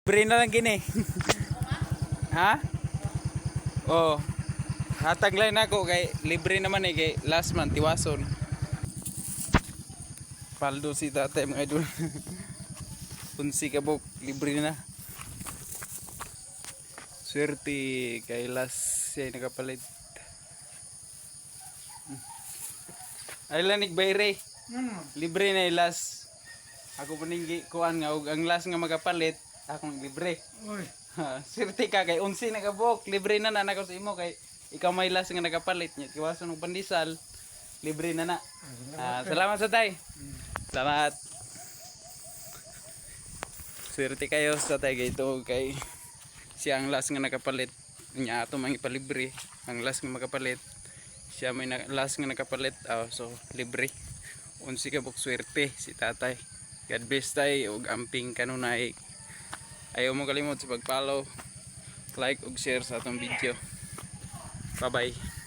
Libre na lang gini. Ha? Oh. Hatag lang nako kay libre naman eh kay last month tiwason. Paldo si tatay mga idol. Punsi ka bok, libre na. Swerte kay last siya nakapalit. Ay lanig bayre. Libre na last. Ako paninggi kuan nga og ang last nga magapalit akong libre. Oy. Swerte ka kay unsi na ka bok, libre na nako sa imo kay ikaw may last nga nakapalit nya kiwason og pandisal. Libre na na. Salamat sa tay. Salamat. Swerte kayo sa tay kay ito kay siya ang last nga nakapalit nya ato mang ipalibre. Ang last nga makapalit siya may last nga nakapalit so libre. Unsi ka bok swerte si tatay. God bless tay og amping kanunay. Ayaw mo kalimot sa pag-follow, like ug share sa atong video. Bye bye.